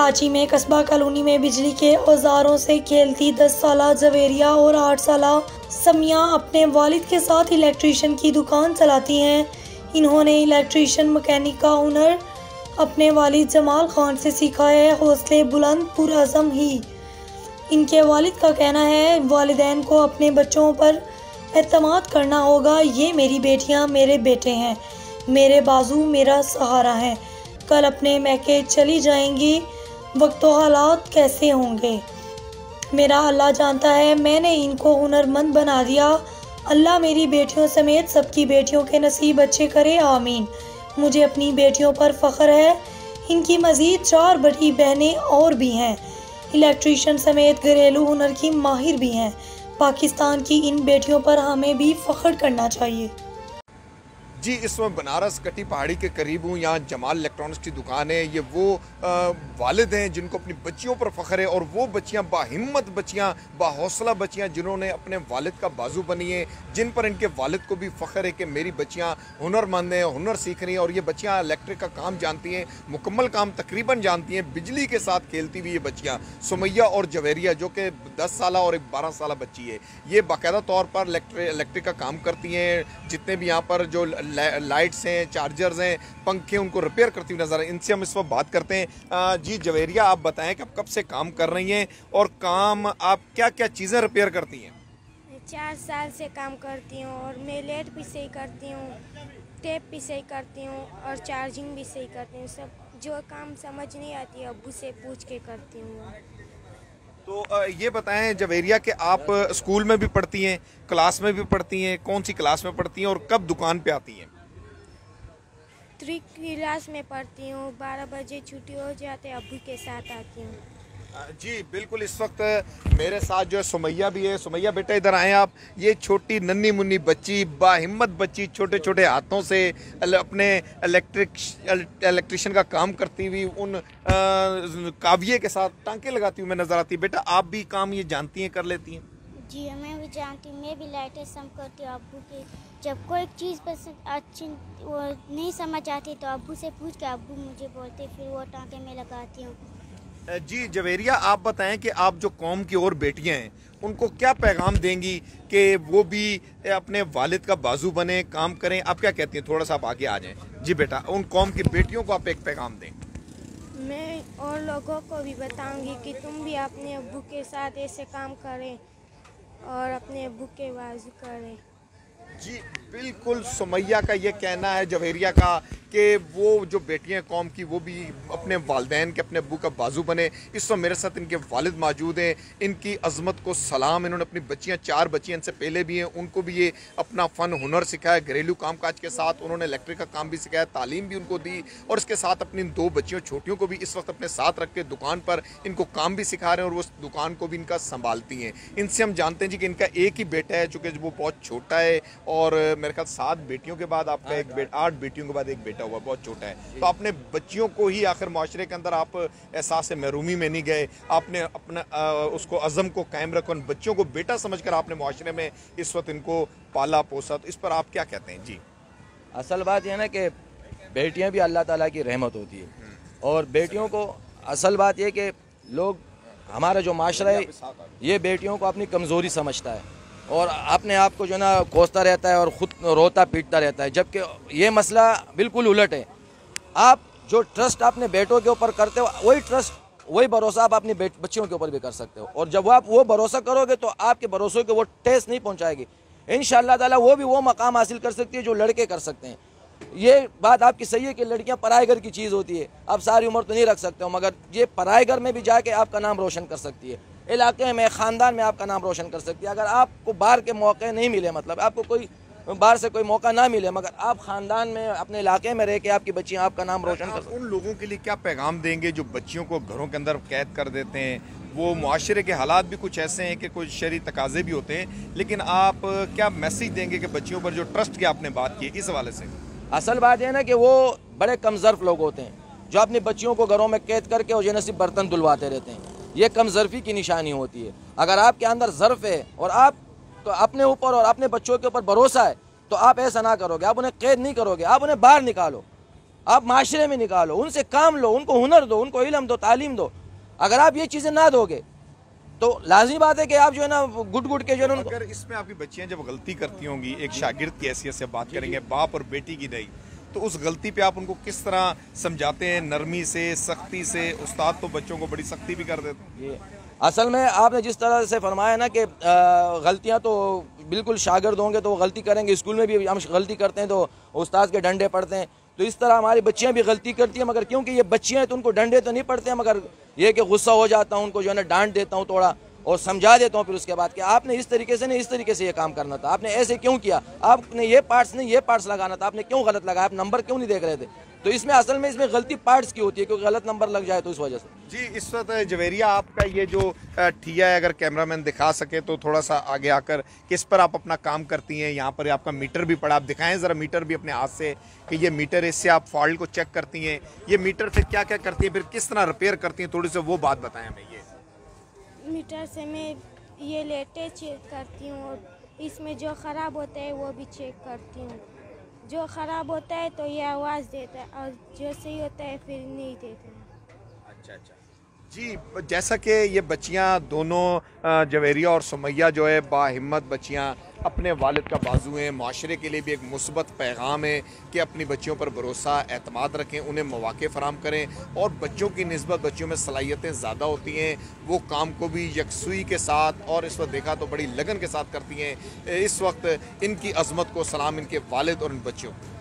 कराची में कस्बा कॉलोनी में बिजली के औजारों से खेलती 10 साला जवेरिया और 8 साला समिया अपने वालिद के साथ इलेक्ट्रीशियन की दुकान चलाती हैं। इन्होंने इलेक्ट्रीशियन मैकेनिक का हुनर अपने वालिद जमाल खान से सीखा है। हौसले बुलंद पुरअज़म ही इनके वालिद का कहना है। वालिदैन को अपने बच्चों पर एतमाद करना होगा। ये मेरी बेटियां मेरे बेटे हैं, मेरे बाजू मेरा सहारा है। कल अपने मैके चली जाएंगी, वक्त व हालात कैसे होंगे मेरा अल्लाह जानता है। मैंने इनको हुनरमंद बना दिया। अल्लाह मेरी बेटियों समेत सबकी बेटियों के नसीब अच्छे करे, आमीन। मुझे अपनी बेटियों पर फ़ख्र है। इनकी मज़ीद 4 बड़ी बहनें और भी हैं। इलेक्ट्रीशियन समेत घरेलू हुनर की माहिर भी हैं। पाकिस्तान की इन बेटियों पर हमें भी फ़ख्र करना चाहिए। जी, इस वक्त बनारस कटी पहाड़ी के करीब हूँ। यहाँ जमाल इलेक्ट्रॉनिक्स की दुकान है। ये वो वालिद हैं जिनको अपनी बच्चियों पर फ़ख्र है, और वो बच्चियाँ बाहिम्मत बच्चियाँ, बाहौसला बच्चियाँ जिन्होंने अपने वालिद का बाजू बनी है, जिन पर इनके वालिद को भी फ़ख्र है कि मेरी बच्चियाँ हुनरमंद हैं, हुनर सीख रही हैं। और ये बच्चियाँ इलेक्ट्रिक का काम जानती हैं, मुकम्मल काम तकरीबन जानती हैं। बिजली के साथ खेलती हुई ये बच्चियाँ सुमैया और जवेरिया, जो कि 10 साल और एक 12 साल बच्ची है, ये बाकायदा तौर पर इलेक्ट्रिक का काम करती हैं। जितने भी यहाँ पर जो लाइट्स हैं, चार्जर्स हैं, पंखे, उनको रिपेयर करती हुई नजर है। इनसे हम इस वक्त बात करते हैं। जी जवेरिया, आप बताएं कि आप कब से काम कर रही हैं और काम आप क्या क्या चीज़ें रिपेयर करती हैं? 4 साल से काम करती हूँ, और मैं लेट भी सही करती हूँ, टेप भी सही करती हूँ, और चार्जिंग भी सही करती हूँ। सब जो काम समझ नहीं आती अब्बू से पूछ के करती हूँ। तो ये बताएं जवेरिया कि आप स्कूल में भी पढ़ती हैं, क्लास में भी पढ़ती हैं, कौन सी क्लास में पढ़ती हैं और कब दुकान पे आती हैं? 3 क्लास में पढ़ती हूँ। 12 बजे छुट्टी हो जाते अब्बू के साथ आती हूँ। जी बिल्कुल, इस वक्त मेरे साथ जो है सुमैया भी है। सुमैया बेटा इधर आए आप। ये छोटी नन्ही मुन्नी बच्ची, बाहिम्मत बच्ची, छोटे छोटे हाथों से अपने इलेक्ट्रिशियन का काम करती हुई उन काविये के साथ टांके लगाती हुई मैं नजर आती। बेटा आप भी काम ये जानती हैं, कर लेती हैं? जी मैं भी जानती हूँ। मैं भी लाइटें सम करती हूँ अब्बू की। जब कोई चीज़ पसंद अच्छी वो नहीं समझ आती तो अब्बू से पूछ के अब्बू मुझे बोलते, फिर वो टांके में लगाती हूँ। जी जवेरिया, आप बताएं कि आप जो कौम की और बेटियां हैं उनको क्या पैगाम देंगी कि वो भी अपने वालिद का बाजू बने, काम करें? आप क्या कहती हैं? थोड़ा सा आप आगे आ जाएं। जी बेटा, उन कौम की बेटियों को आप एक पैगाम दें। मैं और लोगों को भी बताऊंगी कि तुम भी अपने अब्बू के साथ ऐसे काम करें और अपने अब्बू के बाजू करें। जी बिल्कुल, सुमैया का ये कहना है जवेरिया का कि वो जो बेटियां कौम की वो भी अपने वालिदैन के, अपने अब्बू का बाजू बने। इस वक्त मेरे साथ इनके वालिद मौजूद हैं। इनकी अजमत को सलाम। इन्होंने अपनी बच्चियां, 4 बच्चियां इनसे पहले भी हैं, उनको भी ये अपना फ़न हुनर सिखाया। घरेलू कामकाज के साथ उन्होंने इलेक्ट्रिक का काम भी सिखाया, तालीम भी उनको दी, और इसके साथ अपनी 2 बच्चियों छोटियों को भी इस वक्त अपने साथ रख के दुकान पर इनको काम भी सिखा रहे हैं, और उस दुकान को भी इनका संभालती हैं। इनसे हम जानते हैं जी कि इनका एक ही बेटा है, चूँकि वो बहुत छोटा है, और मेरे ख्याल 7 बेटियों के बाद आपका 8 बेटियों के बाद एक बेटा हुआ, बहुत छोटा है। तो अपने बच्चियों को ही आखिर माशरे के अंदर आप एहसास महरूमी में नहीं गए, आपने अपना उसको अज़म को कायम रखो, बच्चों को बेटा समझकर आपने माशरे में इस वक्त इनको पाला पोसा। तो इस पर आप क्या कहते हैं? जी असल बात यह ना कि बेटियां भी अल्लाह ताला की रहमत होती है, और बेटियों को असल बात यह कि लोग, हमारा जो माशरा है ये बेटियों को अपनी कमज़ोरी समझता है और अपने आप को जो ना कोसता रहता है और ख़ुद रोता पीटता रहता है, जबकि ये मसला बिल्कुल उलट है। आप जो ट्रस्ट अपने बेटों के ऊपर करते हो, वही ट्रस्ट, वही भरोसा आप अपनी बच्चियों के ऊपर भी कर सकते हो, और जब आप वो भरोसा करोगे तो आपके भरोसे को वो ठेस नहीं पहुंचाएगी। इंशाअल्लाह ताला वो भी वो मकाम हासिल कर सकती है जो लड़के कर सकते हैं। ये बात आपकी सही है कि लड़कियां पराए घर की चीज़ होती है, आप सारी उम्र तो नहीं रख सकते हो, मगर ये पराए घर में भी जाके आपका नाम रोशन कर सकती है, इलाके में, ख़ानदान में आपका नाम रोशन कर सकती है। अगर आपको बाहर के मौके नहीं मिले, मतलब आपको कोई बाहर से कोई मौका ना मिले, मगर आप ख़ानदान में, अपने इलाके में रह के आपकी बच्चियाँ आपका नाम रोशन कर सकती हैं। उन लोगों के लिए क्या पैगाम देंगे जो बच्चियों को घरों के अंदर कैद कर देते हैं? वो मुआशरे के हालात भी कुछ ऐसे हैं कि कुछ शरई तकाजे भी होते हैं, लेकिन आप क्या मैसेज देंगे कि बच्चियों पर जो ट्रस्ट की आपने बात की इस हवाले से? असल बात यह ना कि वो बड़े कमज़र्फ़ लोग होते हैं जो अपनी बच्चियों को घरों में कैद करके और नसीब बर्तन धुलवाते रहते हैं। ये कमज़र्फ़ी की निशानी होती है। अगर आपके अंदर ज़र्फ़ है और आप तो अपने ऊपर और अपने बच्चों के ऊपर भरोसा है, तो आप ऐसा ना करोगे, आप उन्हें कैद नहीं करोगे, आप उन्हें बाहर निकालो। आप माशरे में निकालो, उनसे काम लो, उनको हुनर दो, उनको इल्म दो, तालीम दो। अगर आप ये चीज़ें ना दोगे तो लाजमी बात है कि आप जो है ना गुट के जो है अगर इसमें आपकी बच्चियां जब गलती करती होंगी, एक शागिर्द की हैसियत से बात करेंगे, बाप और बेटी की नहीं, तो उस गलती पे आप उनको किस तरह समझाते हैं? नरमी से, सख्ती से? उस्ताद तो बच्चों को बड़ी सख्ती भी कर देते हैं। असल में आपने जिस तरह से फरमाया ना कि गलतियां तो बिल्कुल शागिर्द होंगे तो वो गलती करेंगे, स्कूल में भी हम गलती करते हैं तो उस्ताद के डंडे पड़ते हैं, तो इस तरह हमारी बच्चियां भी गलती करती हैं, मगर क्योंकि ये बच्चियां हैं तो उनको डंडे तो नहीं पड़ते हैं, मगर ये कि गुस्सा हो जाता हूँ, उनको जो है ना डांट देता हूँ थोड़ा और समझा देता हूँ फिर उसके बाद कि आपने इस तरीके से नहीं, इस तरीके से ये काम करना था, आपने ऐसे क्यों किया, आपने ये पार्ट्स नहीं ये पार्ट्स लगाना था, आपने क्यों गलत लगाया, आप नंबर क्यों नहीं देख रहे थे। तो इसमें असल में इसमें गलती पार्ट्स की होती है क्योंकि गलत नंबर लग जाए तो इस वजह से। जी, इस वक्त जवेरिया आपका ये जो ठिया है, अगर कैमरामैन दिखा सके तो थोड़ा सा आगे आकर, किस पर आप अपना काम करती हैं? यहाँ पर आपका मीटर भी पड़ा, आप दिखाएं ज़रा मीटर भी अपने हाथ से कि ये मीटर, इससे आप फॉल्ट को चेक करती हैं। ये मीटर से क्या क्या करती हैं, फिर किस तरह रिपेयर करती हैं, थोड़ी सी वो बात बताएं हमें। ये मीटर से मैं ये लेटे चेक करती हूँ और इसमें जो ख़राब होता है वो भी चेक करती हूँ। जो ख़राब होता है तो ये आवाज़ देता है और जो सही होता है फिर नहीं देता है। अच्छा अच्छा जी, जैसा कि ये बच्चियां दोनों जवेरिया और सुमैया जो है बाहिम्मत बच्चियां अपने वालिद का बाजू हैं, माशरे के लिए भी एक मुस्बत पैगाम है कि अपनी बच्चियों पर भरोसा एतमाद रखें, उन्हें मौक़े फ़राहम करें और बच्चों की निस्बत बच्चियों में सलाहियतें ज़्यादा होती हैं, वो काम को भी यकसुई के साथ और इस वक्त देखा तो बड़ी लगन के साथ करती हैं। इस वक्त इनकी अज़मत को सलाम इनके वालिद और इन बच्चियों को।